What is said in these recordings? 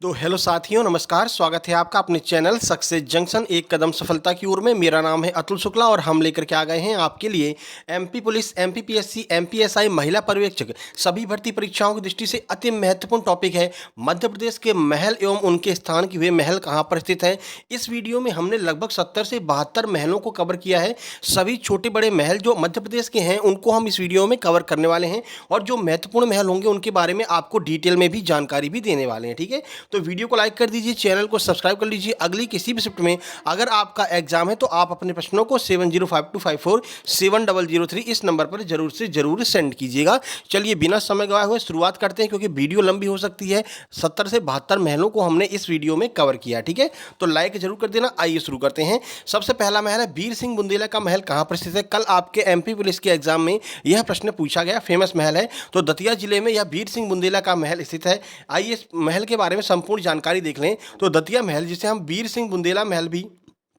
तो हेलो साथियों, नमस्कार। स्वागत है आपका अपने चैनल सक्सेस जंक्शन एक कदम सफलता की ओर में। मेरा नाम है अतुल शुक्ला और हम लेकर के आ गए हैं आपके लिए एमपी पुलिस, एमपीपीएससी, एमपीएसआई, महिला पर्यवेक्षक सभी भर्ती परीक्षाओं की दृष्टि से अति महत्वपूर्ण टॉपिक है मध्य प्रदेश के महल एवं उनके स्थान की वे महल कहाँ पर स्थित है। इस वीडियो में हमने लगभग 70 से 72 महलों को कवर किया है। सभी छोटे बड़े महल जो मध्य प्रदेश के हैं उनको हम इस वीडियो में कवर करने वाले हैं और जो महत्वपूर्ण महल होंगे उनके बारे में आपको डिटेल में भी जानकारी भी देने वाले हैं। ठीक है, तो वीडियो को लाइक कर दीजिए, चैनल को सब्सक्राइब कर लीजिए। अगली किसी भी शिफ्ट में अगर आपका एग्जाम है तो आप अपने प्रश्नों को 7052547003 इस नंबर पर जरूर से जरूर सेंड कीजिएगा। चलिए बिना समय गवाए हुए शुरुआत करते हैं क्योंकि वीडियो लंबी हो सकती है। 70 से 72 महलों को हमने इस वीडियो में कवर किया। ठीक है, तो लाइक जरूर कर देना। आइए शुरू करते हैं। सबसे पहला महल है वीर सिंह बुंदेला का महल कहाँ पर स्थित है। कल आपके एमपी पुलिस के एग्जाम में यह प्रश्न पूछा गया। फेमस महल है, तो दतिया जिले में यह वीर सिंह बुंदेला का महल स्थित है। आइए इस महल के बारे में संपूर्ण जानकारी देख लें। तो दतिया महल, जिसे हम वीर सिंह बुंदेला महल भी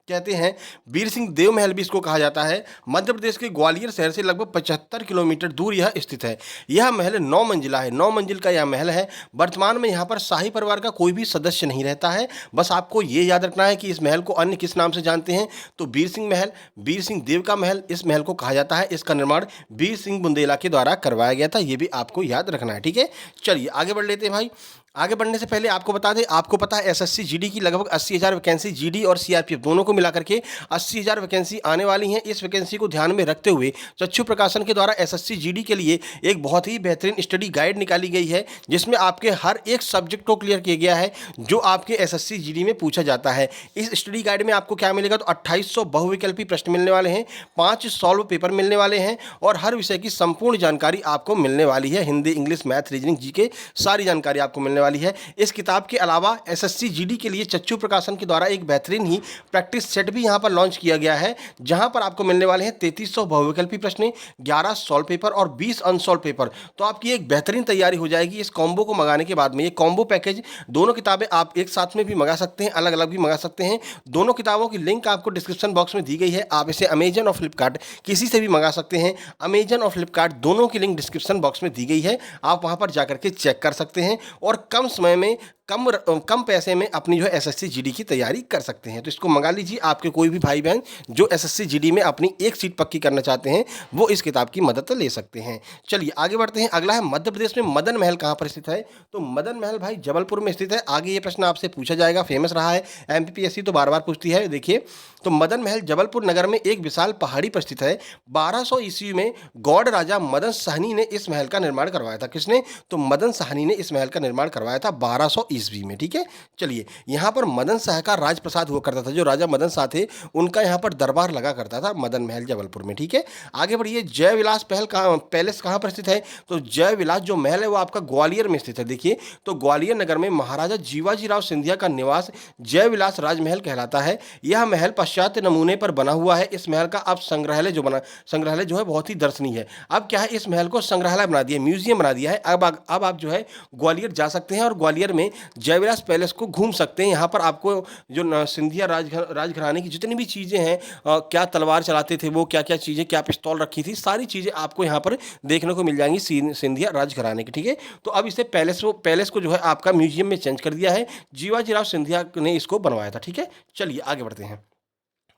कहते हैं, वीर सिंह देव महल भी इसको कहा जाता है, मध्य प्रदेश के ग्वालियर शहर से लगभग 75 किलोमीटर दूर यह स्थित है। यह महल 9 मंजिला है। 9 मंजिल का यह महल है। वर्तमान में यहाँ पर शाही परिवार का कोई भी सदस्य नहीं रहता है। बस आपको ये याद रखना है कि इस महल को अन्य किस नाम से जानते हैं। तो वीर सिंह महल, वीर सिंह देव का महल इस महल को कहा जाता है। इसका निर्माण वीर सिंह बुंदेला के द्वारा करवाया गया था। ये भी आपको याद रखना है। ठीक है, चलिए आगे बढ़ लेते हैं भाई। आगे बढ़ने से पहले आपको बता दें, आपको पता है एसएससी जीडी की लगभग 80,000 वैकेंसी, जीडी और सीआरपीएफ दोनों को मिलाकर के 80,000 वैकेंसी आने वाली हैं। इस वैकेंसी को ध्यान में रखते हुए चक्षु प्रकाशन के द्वारा एसएससी जीडी के लिए एक बहुत ही बेहतरीन स्टडी गाइड निकाली गई है जिसमें आपके हर एक सब्जेक्ट को क्लियर किया गया है जो आपके एसएससी जीडी में पूछा जाता है। इस स्टडी गाइड में आपको क्या मिलेगा, तो 2800 बहुविकल्पी प्रश्न मिलने वाले हैं, 5 सॉल्व पेपर मिलने वाले हैं और हर विषय की संपूर्ण जानकारी आपको मिलने वाली है। Hindi, English, math, reasoning, GK सारी जानकारी आपको मिलने वाली है। इस किताब के अलावा एसएससी जीडी के लिए चक्षु प्रकाशन के द्वारा एक बेहतरीन ही प्रैक्टिस सेट भी यहां पर लॉन्च किया गया है जहां पर आपको मिलने वाले हैं 3300 बहुविकल्पी प्रश्न, 11 सॉल्व पेपर और 20 अनसॉल्व पेपर। तो आपकी एक बेहतरीन तैयारी हो जाएगी इस कॉम्बो को मंगाने के बाद में। ये कॉम्बो पैकेज, दोनों किताबें आप एक साथ में भी मंगा सकते हैं, अलग अलग भी मंगा सकते हैं। दोनों किताबों की लिंक आपको डिस्क्रिप्शन बॉक्स में दी गई है। आप इसे अमेजन और फ्लिपकार्ट किसी से भी मंगा सकते हैं। अमेजन और फ्लिपकार्ट दोनों की लिंक डिस्क्रिप्शन बॉक्स में दी गई है। आप वहां पर जाकर के चेक कर सकते हैं और कम समय में कम पैसे में अपनी जो है एसएससी जीडी की तैयारी कर सकते हैं। तो इसको मंगा लीजिए। आपके कोई भी भाई बहन जो एसएससी जीडी में अपनी एक सीट पक्की करना चाहते हैं वो इस किताब की मदद ले सकते हैं। चलिए आगे बढ़ते हैं। अगला है मध्य प्रदेश में मदन महल कहाँ पर स्थित है। तो मदन महल भाई जबलपुर में स्थित है। आगे ये प्रश्न आपसे पूछा जाएगा, फेमस रहा है, एमपीपीएससी तो बार बार पूछती है। देखिए, तो मदन महल जबलपुर नगर में एक विशाल पहाड़ी पर स्थित है। 1200 ईस्वी में गौड़ राजा मदन सहनी ने इस महल का निर्माण करवाया था। किसने, तो मदन सहनी ने इस महल का निर्माण करवाया था 1200 ईस्वी में। ठीक है, चलिए यहाँ पर मदन शाह का राजप्रसाद हुआ करता था। जो राजा मदन शाह थे उनका यहाँ पर दरबार लगा करता था मदन महल जबलपुर में। ठीक है, आगे बढ़िए। जय विलास पैलेस कहाँ पर स्थित है। तो जय विलास जो महल है वो आपका ग्वालियर में स्थित है। देखिए, तो ग्वालियर नगर में महाराजा जीवाजी राव सिंधिया का निवास जय विलास राजमहल कहलाता है। यह महल पाश्चात्य नमूने पर बना हुआ है। इस महल का अब संग्रहालय जो है बहुत ही दर्शनीय है। अब क्या है, इस महल को संग्रहालय बना दिया, म्यूजियम बना दिया है। अब आप जो है ग्वालियर जा सकते हैं और ग्वालियर में जयविलास पैलेस को घूम सकते हैं। यहाँ पर आपको जो सिंधिया राजघराने की जितनी भी चीज़ें हैं, क्या तलवार चलाते थे वो, क्या क्या चीज़ें, क्या पिस्तौल रखी थी, सारी चीज़ें आपको यहाँ पर देखने को मिल जाएंगी सिंधिया राजघराने की। ठीक है, तो अब इसे पैलेस को जो है आपका म्यूजियम में चेंज कर दिया है। जीवाजी राव सिंधिया ने इसको बनवाया था। ठीक है, चलिए आगे बढ़ते हैं।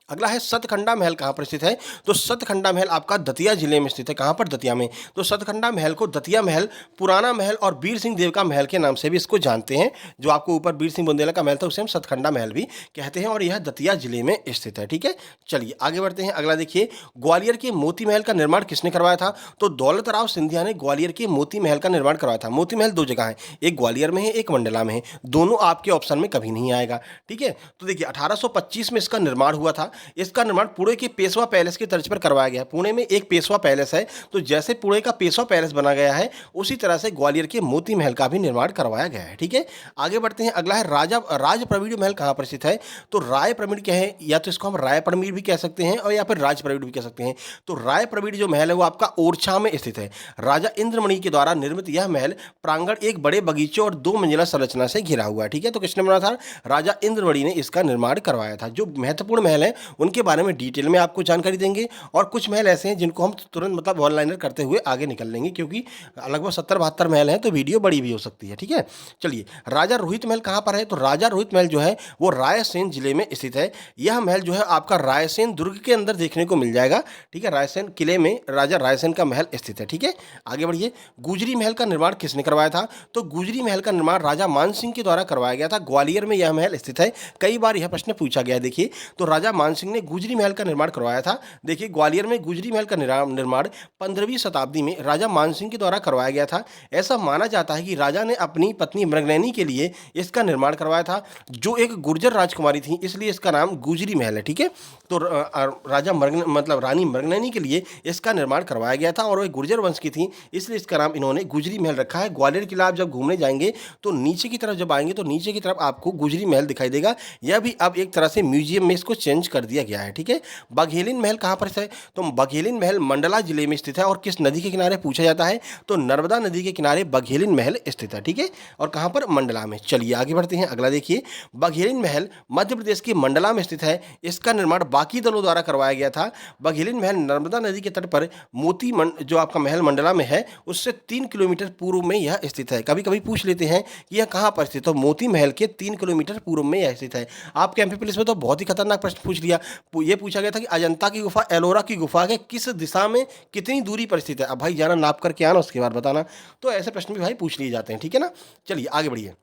अगला है सतखंडा महल कहाँ पर स्थित है। तो सतखंडा महल आपका दतिया जिले में स्थित है। कहाँ पर, दतिया में। तो सतखंडा महल को दतिया महल, पुराना महल और वीर सिंह देव का महल के नाम से भी इसको जानते हैं। जो आपको ऊपर वीर सिंह बुंदेला का महल था उसे हम सतखंडा महल भी कहते हैं और यह दतिया जिले में स्थित है। ठीक है, चलिए आगे बढ़ते हैं। अगला देखिए, ग्वालियर के मोती महल का निर्माण किसने करवाया था। तो दौलत राव सिंधिया ने ग्वालियर के मोती महल का निर्माण करवाया था। मोती महल 2 जगह है, एक ग्वालियर में है, एक मंडला में है। दोनों आपके ऑप्शन में कभी नहीं आएगा। ठीक है, तो देखिए 1825 में इसका निर्माण हुआ था। इसका निर्माण पुणे के पेशवा पैलेस की तर्ज पर करवाया गया। पुणे में एक पेशवा पैलेस है, तो जैसे पुणे का पेशवा पैलेस बना गया है उसी तरह से ग्वालियर के मोती महल का भी निर्माण करवाया गया है। ठीक है, आगे बढ़ते हैं। अगला है राज प्रवीण महल कहाँ पर स्थित है। तो राय प्रवीण क्या है, या तो इसको हम राय प्रवीण भी कह सकते हैं और या फिर राज प्रवीण भी कह सकते हैं। तो राय प्रवीण जो महल है वो आपका ओरछा में स्थित है। राजा इंद्रमणि के द्वारा निर्मित यह महल प्रांगण एक बड़े बगीचे और 2 मंजिला संरचना से घिरा हुआ है। ठीक है, तो किसने बना था, राजा इंद्रमणि ने इसका निर्माण करवाया था। जो महत्वपूर्ण महल है उनके बारे में डिटेल में आपको जानकारी देंगे। और कुछ महल ऐसे हैं जिनको हम तुरंत मतलब वन लाइनर करते हुए आगे निकल लेंगे, क्योंकि लगभग 70-72 महल हैं तो वीडियो बड़ी भी हो सकती है। ठीक है, चलिए राजा रोहित महल कहाँ पर है, तो राजा रोहित महल जो है वो रायसेन जिले में स्थित है। यह महल जो है आपका रायसेन दुर्ग के अंदर देखने को मिल जाएगा। ठीक है, रायसेन किले में राजा रायसेन का महल स्थित है। ठीक है, आगे बढ़िए। गुजरी महल का निर्माण किसने करवाया था, तो गुजरी महल का निर्माण राजा मानसिंह के द्वारा करवाया गया था। ग्वालियर में यह महल स्थित है। कई बार यह प्रश्न पूछा गया है। देखिए, तो राजा मानसिंह ने गुजरी महल का निर्माण करवाया था। देखिए, ग्वालियर में गुजरी महल का निर्माण 15वीं शताब्दी में राजा मानसिंह के द्वारा करवाया गया था। ऐसा माना जाता है कि राजा ने अपनी पत्नी मृगनयनी के लिए इसका निर्माण करवाया था, जो एक गुर्जर राजकुमारी थी, इसलिए इसका नाम गुजरी महल है। ठीक है, तो राजा मतलब रानी मृगनयनी के लिए इसका निर्माण करवाया गया था और वह गुर्जर वंश की थी, इसलिए इसका नाम इन्होंने गुजरी महल रखा है। ग्वालियर किला आप जब घूमने जाएंगे तो नीचे की तरफ जब आएंगे तो नीचे की तरफ आपको गुजरी महल दिखाई देगा। यह भी अब एक तरह से म्यूजियम में इसको चेंज कर दिया गया है। ठीक है, बघेलिन महल कहाँ पर है, तो बघेलिन महल मंडला जिले में स्थित है। और किस नदी के किनारे पूछा जाता है, तो नर्मदा नदी के किनारे बघेलिन महल स्थित है। ठीक है, और कहाँ पर, मंडला में। चलिए आगे बढ़ते हैं, अगला देखिए। बघेलिन महल मध्य प्रदेश के मंडला में स्थित है। इसका निर्माण बाकी दलों द्वारा करवाया गया था। बघेलिन महल नर्मदा नदी के तट पर मोती जो आपका महल मंडला में है उससे 3 किलोमीटर पूर्व में यह स्थित है। कभी कभी पूछ लेते हैं कि यह कहाँ पर स्थित है, तो मोती महल के 3 किलोमीटर पूर्व में यह स्थित है। आपके एमपी पुलिस में तो बहुत ही खतरनाक प्रश्न पूछ लिया। ये पूछा गया था कि अजंता की गुफा एलोरा की गुफा के किस दिशा में कितनी दूरी पर स्थित है। अब भाई जाना, नाप करके आना, उसके बाद बताना। तो ऐसे प्रश्न भी भाई पूछ लिए जाते हैं। ठीक है ना, चलिए आगे बढ़िए।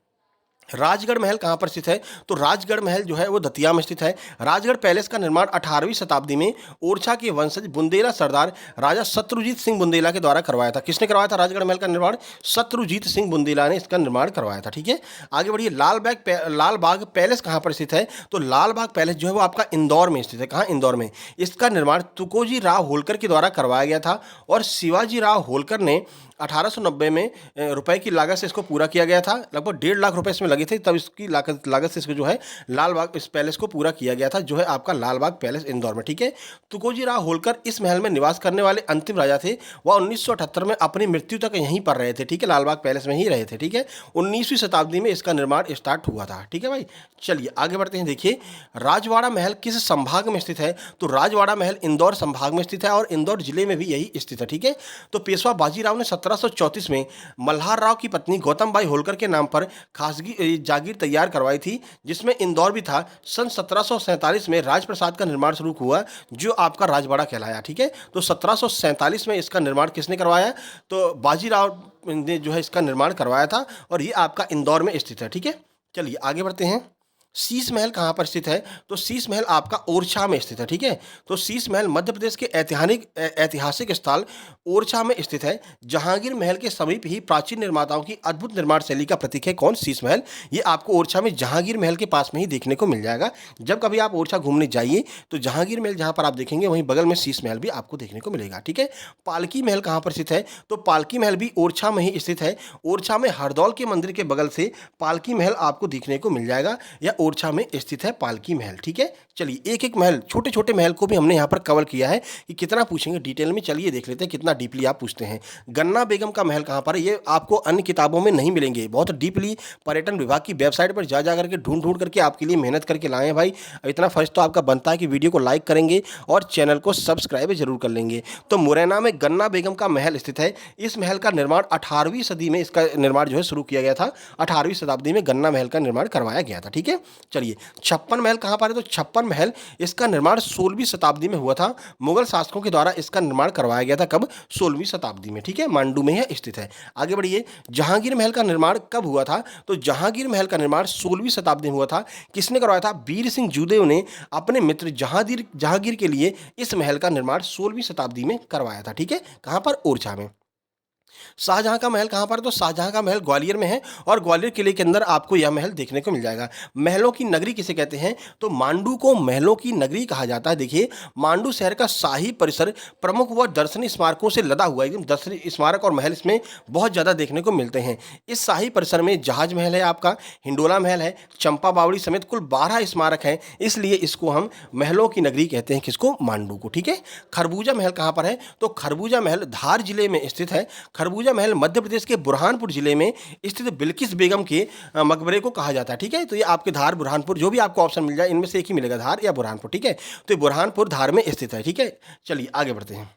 राजगढ़ महल कहाँ पर स्थित है, तो राजगढ़ महल जो है वो दतिया में स्थित है। राजगढ़ पैलेस का निर्माण 18वीं शताब्दी में ओरछा के वंशज बुंदेला सरदार राजा शत्रुजीत सिंह बुंदेला के द्वारा करवाया था। किसने करवाया था राजगढ़ महल का निर्माण, शत्रुजीत सिंह बुंदेला ने इसका निर्माण करवाया था। ठीक है, आगे बढ़िए। लालबाग पैलेस कहाँ पर स्थित है, तो लालबाग पैलेस जो है वो आपका इंदौर में स्थित है। कहाँ, इंदौर में। इसका निर्माण तुकोजी राव होलकर के द्वारा करवाया गया था और शिवाजी राव होलकर ने 1890 में रुपए की लागत से इसको पूरा किया गया था। लगभग 1.5 लाख रुपए इसमें लगे थे, तब इसकी लागत से इसको जो है लालबाग इस पैलेस को पूरा किया गया था, जो है आपका लालबाग पैलेस इंदौर में। ठीक है, तुकोजी राव होलकर इस महल में निवास करने वाले अंतिम राजा थे। वह 1978 में अपनी मृत्यु तक यहीं पर रहे थे। ठीक है, लालबाग पैलेस में ही रहे थे। ठीक है, 19वीं शताब्दी में इसका निर्माण स्टार्ट हुआ था। ठीक है भाई, चलिए आगे बढ़ते हैं। देखिए, राजवाड़ा महल किस संभाग में स्थित है, तो राजवाड़ा महल इंदौर संभाग में स्थित है और इंदौर जिले में भी यही स्थित है। ठीक है, तो पेशवा बाजीराव ने 1734 में मल्हार राव की पत्नी गौतम बाई होलकर के नाम पर खासगी जागीर तैयार करवाई थी, जिसमें इंदौर भी था। सन 1747 में राजप्रसाद का निर्माण शुरू हुआ, जो आपका राजवाड़ा कहलाया। ठीक है, तो 1747 में इसका निर्माण किसने करवाया, तो बाजीराव ने जो है इसका निर्माण करवाया था और ये आपका इंदौर में स्थित है। ठीक है, चलिए आगे बढ़ते हैं। शीश महल कहाँ पर स्थित है, तो शीश महल आपका ओरछा में स्थित है। ठीक है, तो शीश महल मध्य प्रदेश के ऐतिहासिक स्थल ओरछा में स्थित है। जहांगीर महल के समीप ही प्राचीन निर्माताओं की अद्भुत निर्माण शैली का प्रतीक है। कौन, शीश महल। ये आपको ओरछा में जहांगीर महल के पास में ही देखने को मिल जाएगा। जब कभी आप ओरछा घूमने जाइए तो जहांगीर महल जहाँ पर आप देखेंगे वहीं बगल में शीश महल भी आपको देखने को मिलेगा। ठीक है, पालकी महल कहाँ पर स्थित है, तो पालकी महल भी ओरछा में ही स्थित है। ओरछा में हरदौल के मंदिर के बगल से पालकी महल आपको देखने को मिल जाएगा। या ओरछा में स्थित है पालकी महल। ठीक है, चलिए एक एक महल, छोटे छोटे महल को भी हमने यहाँ पर कवर किया है कि कितना पूछेंगे डिटेल में। चलिए देख लेते हैं कितना डीपली आप पूछते हैं। गन्ना बेगम का महल कहाँ पर है, ये आपको अन्य किताबों में नहीं मिलेंगे। बहुत डीपली पर्यटन विभाग की वेबसाइट पर जा करके ढूंढ करके आपके लिए मेहनत करके लाए हैं भाई। इतना फर्ज तो आपका बनता है कि वीडियो को लाइक करेंगे और चैनल को सब्सक्राइब जरूर कर लेंगे। तो मुरैना में गन्ना बेगम का महल स्थित है। इस महल का निर्माण 18वीं सदी में इसका निर्माण जो है शुरू किया गया था। 18वीं शताब्दी में गन्ना महल का निर्माण करवाया गया था। ठीक है, चलिए छप्पन महल कहाँ पर है, तो छप्पन महल इसका निर्माण 16वीं शताब्दी में हुआ था। मुगल शासकों के द्वारा इसका निर्माण करवाया गया था। कब, 16वीं शताब्दी में। ठीक है, मांडू में यह स्थित है। आगे बढ़िए। जहांगीर महल का निर्माण कब हुआ था, तो जहांगीर महल का निर्माण 16वीं शताब्दी में हुआ था। किसने करवाया था, वीर सिंह जूदेव ने अपने मित्र जहांगीर के लिए इस महल का निर्माण 16वीं शताब्दी में करवाया था। ठीक है, कहाँ पर, ओरछा में। शाहजहां का महल कहाँ पर, तो शाहजहां का महल ग्वालियर में है और ग्वालियर किले के अंदर आपको यह महल देखने को मिल जाएगा। महलों की नगरी किसे कहते हैं, तो मांडू को महलों की नगरी कहा जाता है। देखिए, मांडू शहर का शाही परिसर प्रमुख व दर्शनीय स्मारकों से लदा हुआ है। एकदम दर्शनीय स्मारक और महल इसमें बहुत ज़्यादा देखने को मिलते हैं। इस शाही परिसर में जहाज महल है, आपका हिंडोला महल है, चंपा बावड़ी समेत कुल 12 स्मारक हैं, इसलिए इसको हम महलों की नगरी कहते हैं। किसको, मांडू को। ठीक है, खरबूजा महल कहाँ पर है, तो खरबूजा महल धार जिले में स्थित है। खरबूजा महल मध्य प्रदेश के बुरहानपुर जिले में स्थित बिल्किस बेगम के मकबरे को कहा जाता है। ठीक है, तो ये आपके धार बुरहानपुर, जो भी आपको ऑप्शन मिल जाए इनमें से एक ही मिलेगा, धार या बुरहानपुर। ठीक है, तो ये बुरहानपुर धार में स्थित है। ठीक है, चलिए आगे बढ़ते हैं।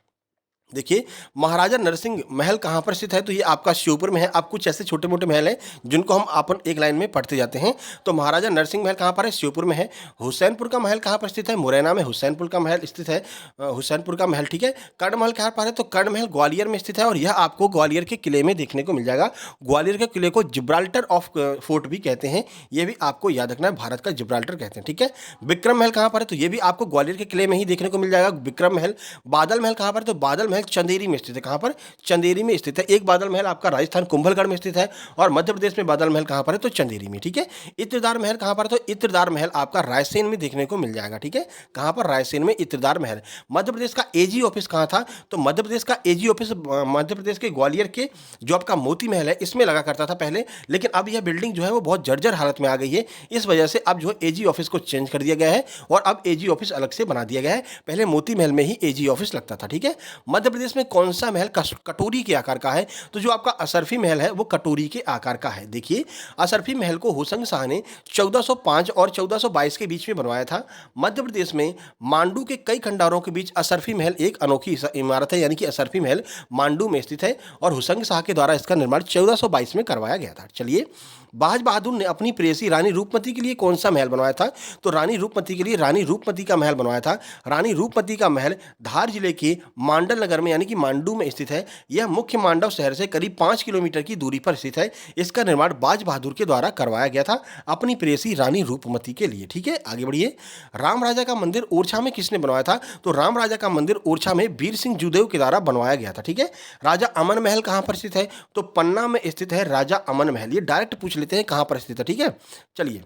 देखिए, महाराजा नरसिंह महल कहाँ पर स्थित है, तो ये आपका श्योपुर में है। अब कुछ ऐसे छोटे मोटे महल हैं जिनको हम अपन एक लाइन में पढ़ते जाते हैं। तो महाराजा नरसिंह महल कहाँ पर है, श्योपुर में है। हुसैनपुर का महल कहाँ पर स्थित है, मुरैना में हुसैनपुर का महल स्थित है, हुसैनपुर का महल। ठीक है, कर्ण महल कहाँ पर है, तो कर्ण महल ग्वालियर में स्थित है, और यह आपको ग्वालियर के किले में देखने को मिल जाएगा। ग्वालियर के किले को जिब्राल्टर ऑफ फोर्ट भी कहते हैं, ये भी आपको याद रखना है, भारत का जिब्राल्टर कहते हैं। ठीक है, विक्रम महल कहाँ पर है, तो ये भी आपको ग्वालियर के किले में ही देखने को मिल जाएगा, विक्रम महल। बादल महल कहाँ पर है, तो बादल महल चंदेरी में स्थित है। कहाँ पर, चंदेरी में स्थित है। एक बादल महल आपका राजस्थान कुंभलगढ़ में स्थित है, और मध्य प्रदेश में बादल महल कहाँ पर है, तो चंदेरी में। ठीक है, इत्रदार महल कहाँ पर है, तो इत्रदार महल आपका रायसेन में देखने को मिल जाएगा। ठीक है, कहाँ पर, रायसेन में इत्रदार महल। मध्य प्रदेश का एजी ऑफिस कहाँ था, तो मध्य प्रदेश का एजी ऑफिस मध्य प्रदेश के ग्वालियर के जो आपका मोती महल है इसमें लगा करता था पहले, लेकिन अब यह बिल्डिंग जो है वो बहुत जर्जर हालत में आ गई है। इस वजह से अब जो है एजी ऑफिस को चेंज कर दिया गया है, और अब एजी ऑफिस अलग से बना दिया गया है। पहले मोती महल में ही एजी ऑफिस लगता था। ठीक है, मध्य प्रदेश में कौन सा महल कटोरी के आकार का है, तो जो आपका असरफी महल है वो कटोरी के आकार का है। देखिए, असरफी महल को होशंग शाह ने 1405 और 1422 के बीच में बनवाया था। मध्य प्रदेश में मांडू के कई खंडारों के बीच असरफी महल एक अनोखी इमारत है, यानी कि असरफी महल मांडू में स्थित है, और होशंग शाह के द्वारा इसका निर्माण 1422 में करवाया गया था। चलिए, बाज बहादुर ने अपनी प्रेयसी रानी रूपमती के लिए कौन सा महल बनवाया था, तो रानी रूपमती के लिए रानी रूपमती का महल बनवाया था। रानी रूपमती का महल धार जिले के मांडल नगर में यानी कि मांडू में स्थित है। यह मुख्य मांडव शहर से करीब 5 किलोमीटर की दूरी पर स्थित है। इसका निर्माण बाज बहादुर के द्वारा करवाया गया था अपनी प्रेयसी रानी रूपमती के लिए। ठीक है, आगे बढ़िए। राम राजा का मंदिर ओरछा में किसने बनवाया था, तो राम राजा का मंदिर ओरछा में वीर सिंह जुदेव के द्वारा बनवाया गया था। ठीक है, राजा अमन महल कहाँ पर स्थित है, तो पन्ना में स्थित है राजा अमन महल। ये डायरेक्ट पूछ लेते हैं कहाँ पर स्थित है। ठीक है, चलिए,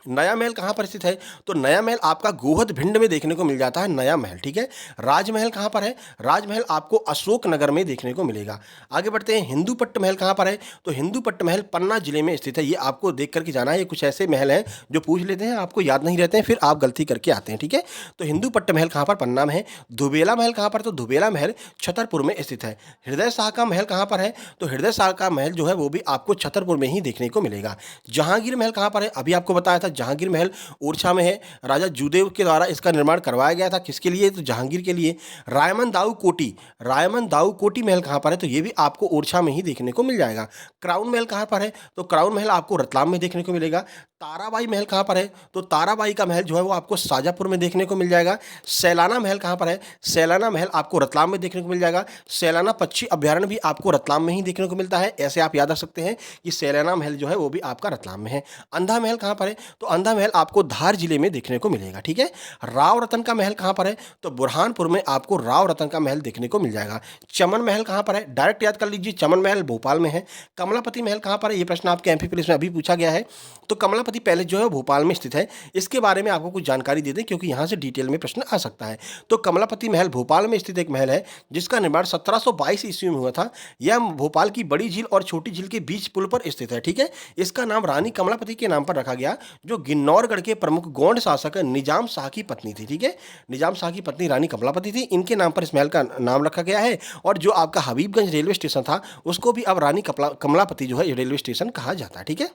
नया महल कहाँ पर स्थित है, तो नया महल आपका गोहद भिंड में देखने को मिल जाता है, नया महल। ठीक है, राजमहल कहाँ पर है, राजमहल आपको अशोक नगर में देखने को मिलेगा। आगे बढ़ते हैं, हिंदूपट्ट महल कहाँ पर है, तो हिंदूपट्ट महल पन्ना जिले में स्थित है। ये आपको देख करके जाना है, ये कुछ ऐसे महल हैं जो पूछ लेते हैं, आपको याद नहीं रहते हैं, फिर आप गलती करके आते हैं। ठीक है, तो हिंदूपट्ट महल कहाँ पर, पन्ना में है। धुबेला महल कहाँ पर, तो धुबेला महल छतरपुर में स्थित है। हृदय शाह का महल कहाँ पर है, तो हृदय शाह का महल जो है वो भी आपको छतरपुर में ही देखने को मिलेगा। जहांगीर महल कहाँ पर है, अभी आपको बताया था जहांगीर महल ओरछा में है। राजा जूदेव के द्वारा इसका निर्माण करवाया गया था, किसके लिए, तो जहांगीर के लिए। रायमन दाऊ कोटी, रायमन दाऊ कोटी महल कहाँ पर है, तो ये भी आपको ओरछा में ही देखने को मिल जाएगा। क्राउन महल कहाँ पर है, तो क्राउन महल आपको रतलाम में देखने को मिलेगा। ताराबाई महल कहाँ पर है, तो ताराबाई का महल जो है वो आपको शाजापुर में देखने को मिल जाएगा। सैलाना महल कहाँ पर है, सैलाना महल आपको रतलाम में देखने को मिल जाएगा। सैलाना पक्षी अभ्यारण्य भी आपको रतलाम में ही देखने को मिलता है। ऐसे आप याद रख सकते हैं कि सैलाना महल जो है वो भी आपका रतलाम में है। अंधा महल कहाँ पर है, तो अंधा महल आपको धार जिले में देखने को मिलेगा। ठीक है, राव रतन का महल कहाँ पर है, तो बुरहानपुर में आपको राव रतन का महल देखने को मिल जाएगा। चमन महल कहाँ पर है, डायरेक्ट याद कर लीजिए, चमन महल भोपाल में है। कमलापति महल कहाँ पर है, ये प्रश्न आपके एमपी पुलिस में अभी पूछा गया है। तो कमलापति पैलेस जो है भोपाल में स्थित है। इसके बारे में आपको कुछ जानकारी दे दें क्योंकि यहाँ से डिटेल में प्रश्न आ सकता है। तो कमलापति महल भोपाल में स्थित एक महल है जिसका निर्माण 1722 ईस्वी में हुआ था। यह भोपाल की बड़ी झील और छोटी झील के बीच पुल पर स्थित है। ठीक है, इसका नाम रानी कमलापति के नाम पर रखा गया, जो गिन्नौरगढ़ के प्रमुख गोंड शासक निजाम शाह की पत्नी थी। ठीक है, निजाम शाह की पत्नी रानी कमलापति थी, इनके नाम पर इस महल का नाम रखा गया है। और जो आपका हबीबगंज रेलवे स्टेशन था उसको भी अब रानी कमलापति जो है रेलवे स्टेशन कहा जाता है। ठीक है,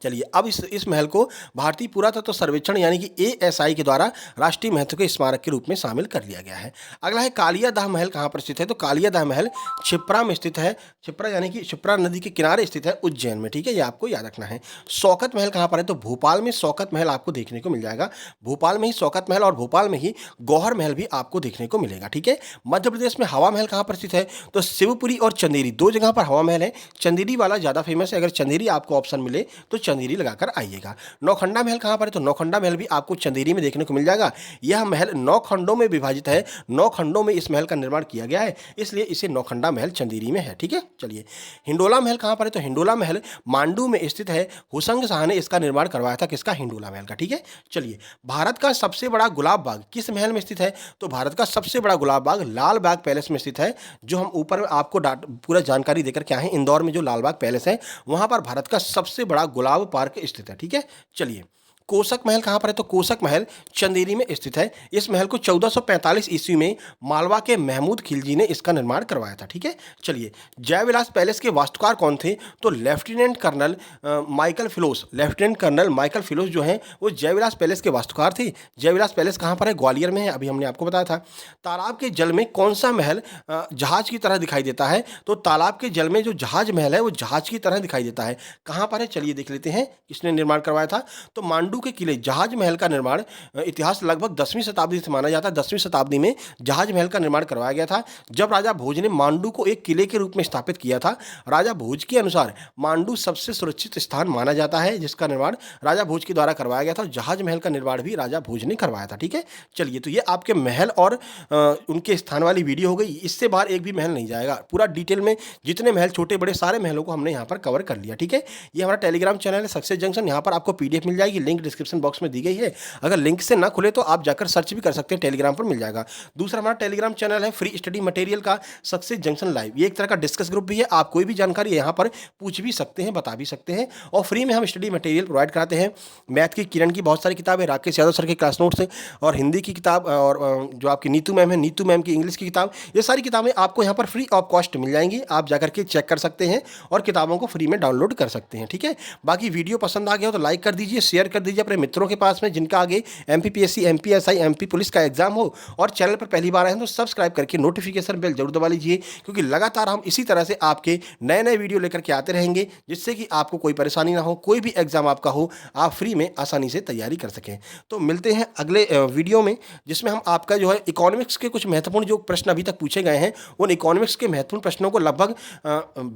चलिए अब इस महल को भारतीय पुरातत्व सर्वेक्षण यानी कि एएसआई के द्वारा राष्ट्रीय महत्व के स्मारक के रूप में शामिल कर लिया गया है। अगला है कालियादह महल कहाँ पर स्थित है, तो कालियादह महल क्षिप्रा में स्थित है। क्षिप्रा यानी कि क्षिप्रा नदी के किनारे स्थित है, उज्जैन में। ठीक है, ये आपको याद रखना है। शौकत महल कहाँ पर है, तो भोपाल में शौकत महल आपको देखने को मिल जाएगा। भोपाल में ही शौकत महल और भोपाल में ही गौहर महल भी आपको देखने को मिलेगा। ठीक है, मध्य प्रदेश में हवा महल कहाँ पर स्थित है, तो शिवपुरी और चंदेरी दो जगह पर हवा महल है। चंदेरी वाला ज़्यादा फेमस है, अगर चंदेरी आपको ऑप्शन मिले तो चंदेरी लगाकर आइएगा। नौखंडा महल कहाँ पर है, तो नौखंडा महल भी आपको चंदेरी में देखने को मिल जाएगा। यह महल 9 खंडों में विभाजित है। 9 खंडों में इस महल का निर्माण किया गया है, इसलिए इसे नौखंडा महल चंदेरी में है। ठीक है, चलिए हिंडोला महल कहाँ पर है, तो हिंडोला महल मांडू में स्थित है। हुसंग शाह ने इसका निर्माण करवाया था, किसका, हिंडोला महल का। ठीक है, चलिए भारत का सबसे बड़ा गुलाब बाग किस महल में स्थित है, तो भारत का सबसे बड़ा गुलाब बाग लाल बाग पैलेस में स्थित है। जो हम ऊपर आपको पूरा जानकारी देकर क्या है, इंदौर में जो लाल बाग पैलेस है वहां पर भारत का सबसे बड़ा गुलाब पार्क स्थित है। ठीक है, चलिए कोसक महल कहाँ पर है? तो कोसक महल चंदेरी में स्थित है। इस महल को 1445 ईस्वी में मालवा के महमूद खिलजी ने इसका निर्माण करवाया था। ठीक है, चलिए जयविलास पैलेस के वास्तुकार कौन थे? तो lieutenant colonel Michael फिलोस, lieutenant colonel Michael फिलोस जो हैं वो जयविलास पैलेस के वास्तुकार थे। जयविलास पैलेस कहाँ पर है? ग्वालियर में है, अभी हमने आपको बताया था। तालाब के जल में कौन सा महल जहाज की तरह दिखाई देता है? तो तालाब के जल में जो जहाज महल है वो जहाज की तरह दिखाई देता है। कहाँ पर है? चलिए देख लेते हैं किसने निर्माण करवाया था। तो मांडू के किले जहाज महल का निर्माण इतिहास लगभग 10वीं शताब्दी से माना जाता है। 10वीं शताब्दी में जहाज महल का निर्माण करवाया गया था जब राजा भोज ने मांडू को एक किले के रूप में स्थापित किया था। राजा भोज के अनुसार मांडू सबसे सुरक्षित स्थान माना जाता है जिसका निर्माण राजा भोज के द्वारा करवाया गया था। जहाज महल का निर्माण भी राजा भोज ने करवाया था। ठीक है, चलिए तो ये आपके महल और उनके स्थान वाली वीडियो हो गई। इससे बाहर एक भी महल नहीं जाएगा। पूरा डिटेल में जितने महल छोटे बड़े सारे महलों को हमने यहाँ पर कवर कर लिया। ठीक है, ये हमारा टेलीग्राम चैनल है सक्सेस जंक्शन। यहाँ पर आपको पीडीएफ मिल जाएगी, लिंक डिस्क्रिप्शन बॉक्स में दी गई है। अगर लिंक से ना खुले तो आप जाकर सर्च भी कर सकते हैं, टेलीग्राम पर मिल जाएगा। दूसरा हमारा टेलीग्राम चैनल है फ्री स्टडी मटेरियल का सक्सेस जंक्शन लाइव। ये एक तरह का डिस्कस ग्रुप भी है। आप कोई भी जानकारी यहाँ पर पूछ भी सकते हैं, बता भी सकते हैं और फ्री में हम स्टडी मटेरियल प्रोवाइड कराते हैं। मैथ की किरण की बहुत सारी किताबें, राकेश यादव सर के क्लास नोट्स और हिंदी की किताब और जो आपकी नीतू मैम है, नीतू मैम की इंग्लिश की किताब, ये सारी किताबें आपको यहाँ पर फ्री ऑफ कॉस्ट मिल जाएंगी। आप जाकर के चेक कर सकते हैं और किताबों को फ्री में डाउनलोड कर सकते हैं। ठीक है, बाकी वीडियो पसंद आ गया हो तो लाइक कर दीजिए, शेयर कर दीजिए अपने मित्रों के पास में जिनका आगे एमपीपीएससी, एमपीएसआई, एमपी पुलिस का एग्जाम हो। और चैनल पर पहली बार आए हैं तो सब्सक्राइब करके नोटिफिकेशन बेल जरूर दबा लीजिए, क्योंकि लगातार हम इसी तरह से आपके नए नए वीडियो लेकर के आते रहेंगे जिससे कि आपको कोई परेशानी ना हो, कोई भी एग्जाम आपका हो आप फ्री में आसानी से तैयारी कर सकें। तो मिलते हैं अगले वीडियो में जिसमें हम आपका जो है इकोनॉमिक्स के कुछ महत्वपूर्ण जो प्रश्न अभी तक पूछे गए हैं उन इकोनॉमिक्स के महत्वपूर्ण प्रश्नों को लगभग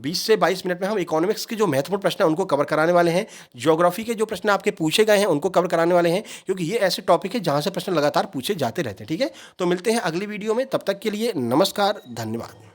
20 से 22 मिनट में हम इकोनॉमिक्स के जो महत्वपूर्ण प्रश्न हैं उनको कवर कराने वाले हैं। ज्योग्राफी के जो प्रश्न आपके पूछे गए हैं उनको कवर कराने वाले हैं, क्योंकि ये ऐसे टॉपिक है जहां से प्रश्न लगातार पूछे जाते रहते हैं। ठीक है, तो मिलते हैं अगली वीडियो में, तब तक के लिए नमस्कार, धन्यवाद।